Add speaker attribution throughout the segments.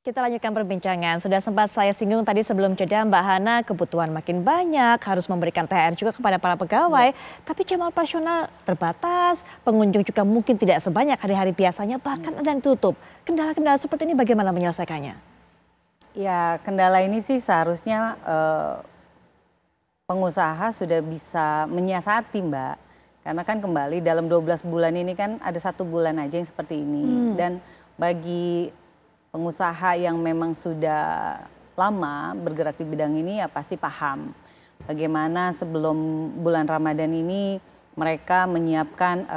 Speaker 1: Kita lanjutkan perbincangan. Sudah sempat saya singgung tadi sebelum jeda Mbak Hana, kebutuhan makin banyak, harus memberikan THR juga kepada para pegawai. Tapi jam operasional terbatas, pengunjung juga mungkin tidak sebanyak hari-hari biasanya, bahkan ada yang tutup. Kendala-kendala seperti ini bagaimana menyelesaikannya?
Speaker 2: Ya, kendala ini sih seharusnya pengusaha sudah bisa menyiasati, Mbak. Karena kan kembali dalam 12 bulan ini kan ada 1 bulan aja yang seperti ini. Dan bagi pengusaha yang memang sudah lama bergerak di bidang ini ya pasti paham bagaimana sebelum bulan Ramadan ini mereka menyiapkan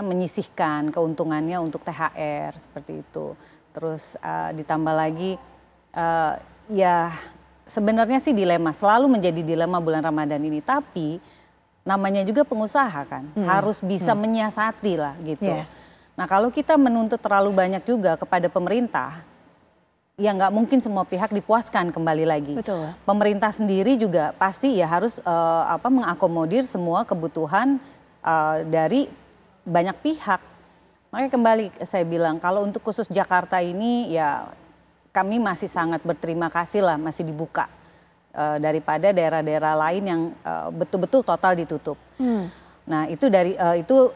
Speaker 2: menyisihkan keuntungannya untuk THR seperti itu. Terus ditambah lagi ya sebenarnya sih dilema, selalu menjadi dilema bulan Ramadan ini, tapi namanya juga pengusaha kan harus bisa menyiasati lah gitu. Nah kalau kita menuntut terlalu banyak juga kepada pemerintah, ya nggak mungkin semua pihak dipuaskan kembali lagi.
Speaker 1: Betul.
Speaker 2: Pemerintah sendiri juga pasti ya harus mengakomodir semua kebutuhan dari banyak pihak. Makanya kembali saya bilang kalau untuk khusus Jakarta ini ya kami masih sangat berterima kasih lah masih dibuka daripada daerah-daerah lain yang betul-betul total ditutup. Nah itu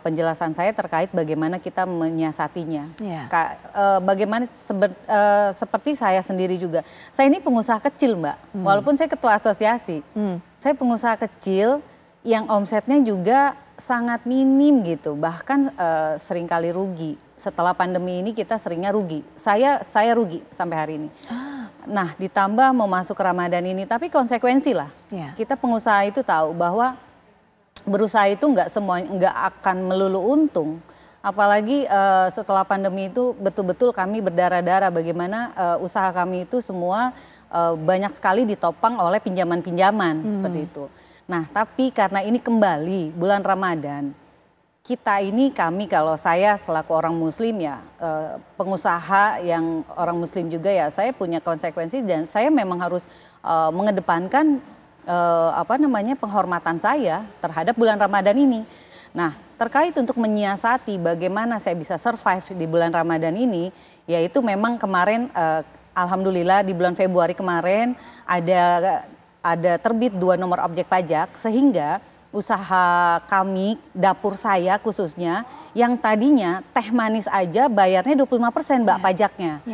Speaker 2: penjelasan saya terkait bagaimana kita menyiasatinya. Bagaimana seperti saya sendiri juga. Saya ini pengusaha kecil, Mbak. Walaupun saya ketua asosiasi. Saya pengusaha kecil yang omsetnya juga sangat minim gitu. Bahkan seringkali rugi. Setelah pandemi ini kita seringnya rugi. Saya rugi sampai hari ini. Nah, ditambah mau masuk Ramadan ini, tapi konsekuensi lah. Kita pengusaha itu tahu bahwa berusaha itu nggak akan melulu untung, apalagi setelah pandemi itu betul-betul kami berdarah-darah bagaimana usaha kami itu semua banyak sekali ditopang oleh pinjaman-pinjaman seperti itu. Nah tapi karena ini kembali bulan Ramadan, kami kalau saya selaku orang Muslim ya pengusaha yang orang Muslim juga ya saya punya konsekuensi dan saya memang harus mengedepankan penghormatan saya terhadap bulan Ramadan ini. Nah, terkait untuk menyiasati bagaimana saya bisa survive di bulan Ramadan ini, yaitu memang kemarin alhamdulillah di bulan Februari kemarin ada terbit 2 nomor objek pajak sehingga usaha kami, dapur saya khususnya yang tadinya teh manis aja bayarnya 25% Mbak pajaknya.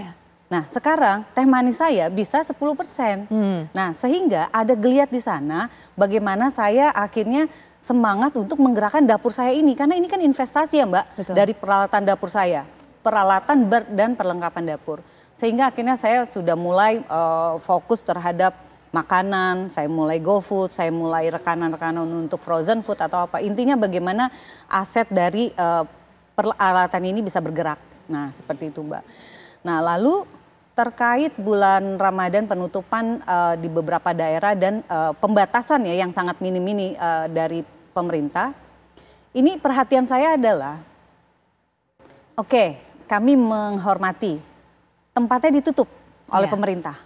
Speaker 2: Nah sekarang teh manis saya bisa 10%. Nah sehingga ada geliat di sana bagaimana saya akhirnya semangat untuk menggerakkan dapur saya ini. Karena ini kan investasi ya Mbak. Betul. Dari peralatan dapur saya. Peralatan dan perlengkapan dapur. Sehingga akhirnya saya sudah mulai fokus terhadap makanan. Saya mulai GoFood, saya mulai rekanan-rekanan untuk frozen food atau apa. Intinya bagaimana aset dari peralatan ini bisa bergerak. Nah seperti itu Mbak. Nah lalu terkait bulan Ramadan penutupan di beberapa daerah dan pembatasan ya yang sangat minim ini dari pemerintah. Ini perhatian saya adalah, oke, kami menghormati tempatnya ditutup oleh pemerintah.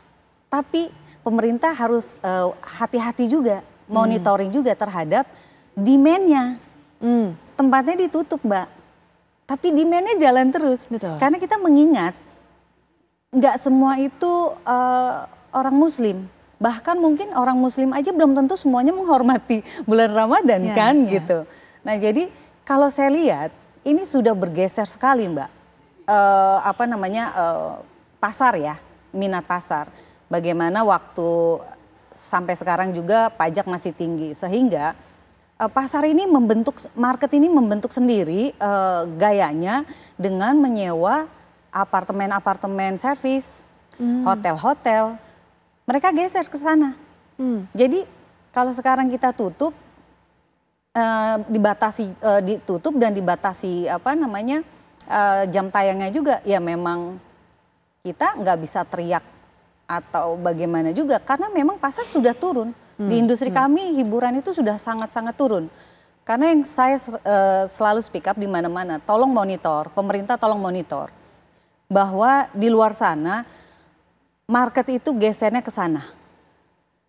Speaker 2: Tapi pemerintah harus hati-hati juga, monitoring juga terhadap demand-nya. Tempatnya ditutup Mbak, tapi demand-nya jalan terus. Betul. Karena kita mengingat nggak semua itu orang Muslim, bahkan mungkin orang Muslim aja belum tentu semuanya menghormati bulan Ramadan gitu. Nah jadi kalau saya lihat ini sudah bergeser sekali Mbak, pasar ya, minat pasar. Bagaimana waktu sampai sekarang juga pajak masih tinggi sehingga pasar ini market ini membentuk sendiri gayanya dengan menyewa apartemen-apartemen servis, hotel-hotel, mereka geser ke sana. Jadi kalau sekarang kita tutup, ditutup dan dibatasi jam tayangnya juga, ya memang kita nggak bisa teriak atau bagaimana juga, karena memang pasar sudah turun. Di industri kami hiburan itu sudah sangat-sangat turun. Karena yang saya selalu speak up di mana-mana, tolong monitor, pemerintah tolong monitor. Bahwa di luar sana market itu gesernya ke sana.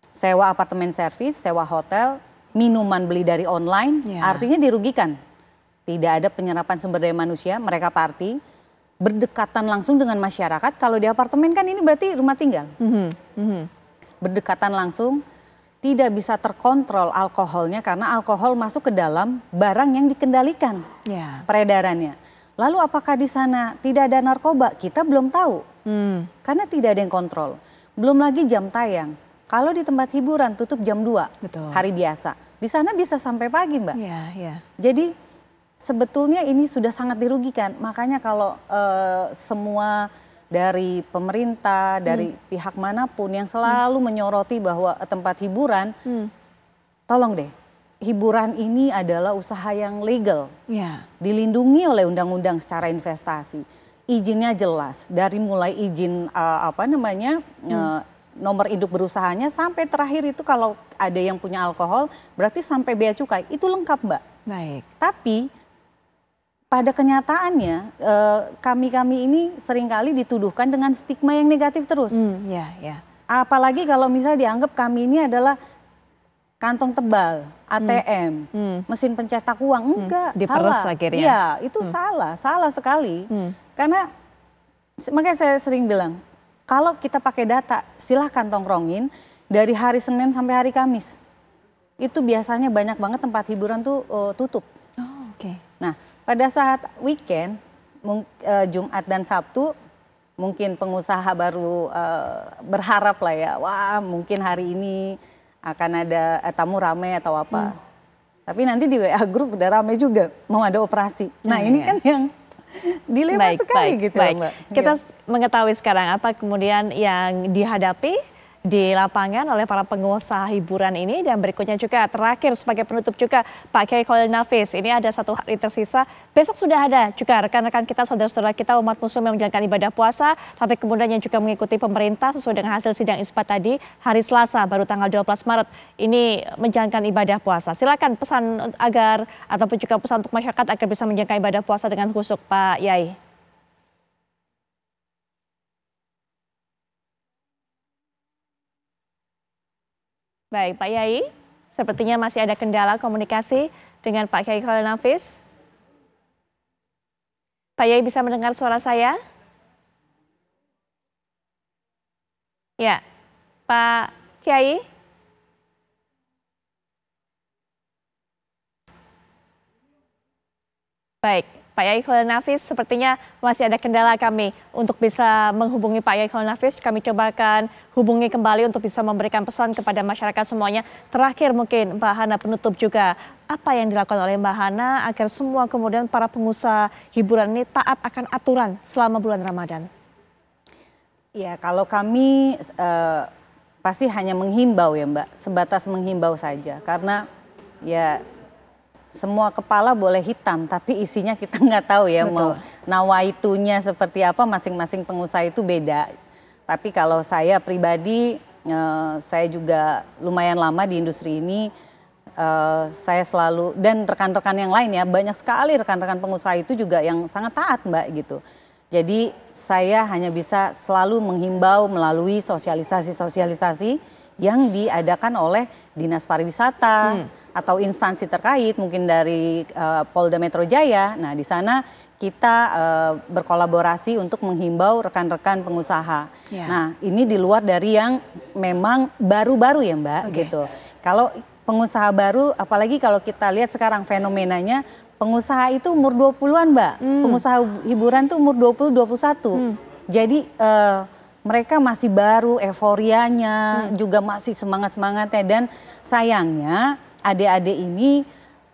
Speaker 2: Sewa apartemen servis, sewa hotel, minuman beli dari online, artinya dirugikan. Tidak ada penyerapan sumber daya manusia, mereka party. berdekatan langsung dengan masyarakat. Kalau di apartemen kan ini berarti rumah tinggal. Berdekatan langsung, tidak bisa terkontrol alkoholnya karena alkohol masuk ke dalam barang yang dikendalikan peredarannya. Lalu apakah di sana tidak ada narkoba? Kita belum tahu. Karena tidak ada yang kontrol. Belum lagi jam tayang. Kalau di tempat hiburan tutup jam 2 hari biasa. Di sana bisa sampai pagi, Mbak. Jadi sebetulnya ini sudah sangat dirugikan. Makanya kalau semua dari pemerintah, dari pihak manapun yang selalu menyoroti bahwa tempat hiburan, tolong deh, hiburan ini adalah usaha yang legal, dilindungi oleh undang-undang secara investasi, izinnya jelas, dari mulai izin nomor induk berusahanya sampai terakhir itu kalau ada yang punya alkohol, berarti sampai bea cukai itu lengkap, Mbak.
Speaker 1: Baik.
Speaker 2: Tapi pada kenyataannya kami ini seringkali dituduhkan dengan stigma yang negatif terus. Apalagi kalau misalnya dianggap kami ini adalah kantong tebal, ATM, mesin pencetak uang. Enggak,
Speaker 1: diperes
Speaker 2: salah.
Speaker 1: akhirnya.
Speaker 2: Iya, itu salah sekali. Karena makanya saya sering bilang, kalau kita pakai data, silahkan tongkrongin dari hari Senin sampai hari Kamis. Itu biasanya banyak banget tempat hiburan tuh tutup. Nah, pada saat weekend, Jumat dan Sabtu, mungkin pengusaha baru berharap lah ya, wah mungkin hari ini akan ada tamu rame atau apa. Tapi nanti di WA Group udah rame juga, mau ada operasi. Nah ini kan yang dilema sekali gitu Mbak.
Speaker 1: Kita mengetahui sekarang apa kemudian yang dihadapi di lapangan oleh para pengusaha hiburan ini, dan berikutnya juga terakhir sebagai penutup juga Pak Kiai Khalil Nafis. Ini ada 1 hari tersisa, besok sudah ada juga rekan-rekan kita, saudara-saudara kita umat muslim yang menjalankan ibadah puasa, tapi kemudian yang juga mengikuti pemerintah sesuai dengan hasil sidang isbat tadi, hari Selasa baru tanggal 12 Maret ini menjalankan ibadah puasa. Silakan pesan agar ataupun juga pesan untuk masyarakat agar bisa menjalankan ibadah puasa dengan khusyuk, Pak Yai. Baik, Pak Yai, sepertinya masih ada kendala komunikasi dengan Pak Kiai Khalil Nafis. Pak Yai bisa mendengar suara saya? Ya, Pak Kiai. Baik, Pak Kiai Khalil Nafis sepertinya masih ada kendala kami untuk bisa menghubungi Pak Kiai Khalil Nafis. Kami cobakan hubungi kembali untuk bisa memberikan pesan kepada masyarakat semuanya. Terakhir mungkin Mbak Hana penutup juga, apa yang dilakukan oleh Mbak Hana agar semua kemudian para pengusaha hiburan ini taat akan aturan selama bulan Ramadan?
Speaker 2: Ya, kalau kami pasti hanya menghimbau ya Mbak, sebatas menghimbau saja. Karena ya semua kepala boleh hitam, tapi isinya kita nggak tahu ya. Betul. Mau nawaitunya seperti apa, masing-masing pengusaha itu beda. Tapi kalau saya pribadi, saya juga lumayan lama di industri ini, saya selalu, dan rekan-rekan yang lain ya, banyak sekali rekan-rekan pengusaha itu juga yang sangat taat Mbak gitu. Jadi saya hanya bisa selalu menghimbau melalui sosialisasi-sosialisasi yang diadakan oleh Dinas Pariwisata atau instansi terkait, mungkin dari Polda Metro Jaya. Nah di sana kita berkolaborasi untuk menghimbau rekan-rekan pengusaha. Nah ini di luar dari yang memang baru-baru ya Mbak gitu. Kalau pengusaha baru, apalagi kalau kita lihat sekarang fenomenanya, pengusaha itu umur 20-an Mbak, pengusaha hiburan itu umur 20-21. Jadi mereka masih baru, euforianya juga masih semangat-semangatnya, dan sayangnya adik-adik ini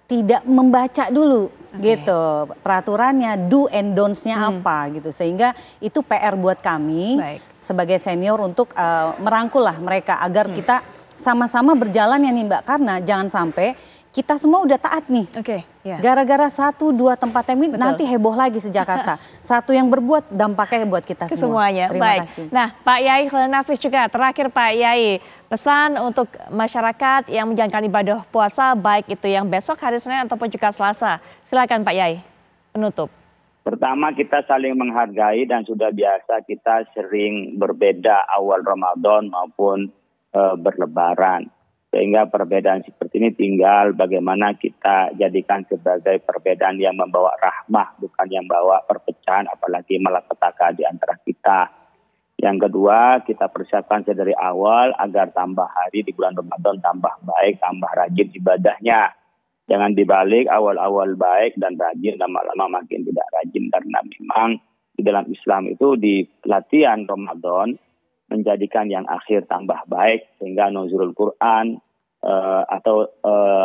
Speaker 2: tidak membaca dulu gitu peraturannya, do and don'ts-nya apa gitu, sehingga itu PR buat kami sebagai senior untuk merangkul lah mereka agar kita sama-sama berjalan ya nih Mbak, karena jangan sampai kita semua udah taat nih. Gara-gara 1-2 tempat ini nanti heboh lagi se-Jakarta. Satu yang berbuat dampaknya buat kita semua.
Speaker 1: Semuanya. Terima kasih. Nah, Pak Kiai Khalil Nafis juga terakhir Pak Kiai, pesan untuk masyarakat yang menjalankan ibadah puasa baik itu yang besok hari Senin ataupun juga Selasa. Silakan Pak Kiai, penutup.
Speaker 3: Pertama, kita saling menghargai dan sudah biasa kita sering berbeda awal Ramadan maupun berlebaran. Sehingga perbedaan seperti ini tinggal bagaimana kita jadikan sebagai perbedaan yang membawa rahmah, bukan yang membawa perpecahan, apalagi malapetaka di antara kita. Yang kedua, kita persiapkan dari awal agar tambah hari di bulan Ramadan tambah baik, tambah rajin ibadahnya. Jangan dibalik awal-awal baik dan rajin, lama-lama makin tidak rajin. Karena memang di dalam Islam itu di latihan Ramadan menjadikan yang akhir tambah baik, sehingga nuzulul Quran atau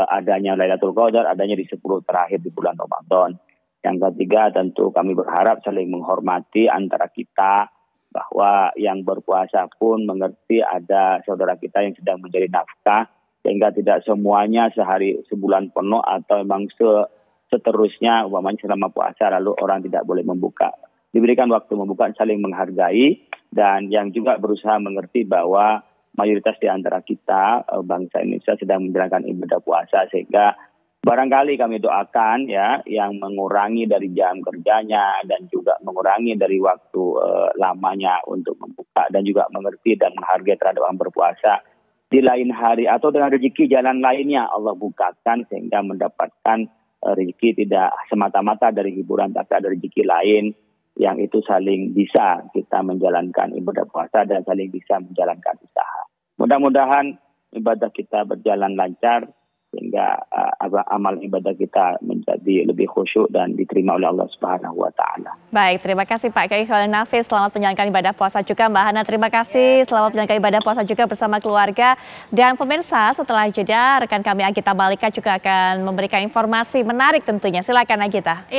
Speaker 3: adanya Lailatul Qadar adanya di 10 terakhir di bulan Ramadan. Yang ketiga, tentu kami berharap saling menghormati antara kita, bahwa yang berpuasa pun mengerti ada saudara kita yang sedang mencari nafkah, sehingga tidak semuanya sebulan penuh atau memang seterusnya umpamanya selama puasa lalu orang tidak boleh membuka. Diberikan waktu membuka, saling menghargai, dan yang juga berusaha mengerti bahwa mayoritas di antara kita bangsa Indonesia sedang menjalankan ibadah puasa, sehingga barangkali kami doakan ya yang mengurangi dari jam kerjanya dan juga mengurangi dari waktu lamanya untuk membuka, dan juga mengerti dan menghargai terhadap orang berpuasa di lain hari atau dengan rezeki jalan lainnya Allah bukakan, sehingga mendapatkan rezeki tidak semata-mata dari hiburan, tapi ada rezeki lain yang itu saling bisa kita menjalankan ibadah puasa dan saling bisa menjalankan usaha. Mudah-mudahan ibadah kita berjalan lancar, sehingga amal ibadah kita menjadi lebih khusyuk dan diterima oleh Allah Subhanahu wa taala.
Speaker 1: Baik, terima kasih Pak Kiai Khalil Nafis, selamat menjalankan ibadah puasa juga. Mbak Hana, terima kasih, selamat menjalankan ibadah puasa juga bersama keluarga. Dan pemirsa, setelah jeda rekan kami Agita Malika juga akan memberikan informasi menarik tentunya. Silakan Agita.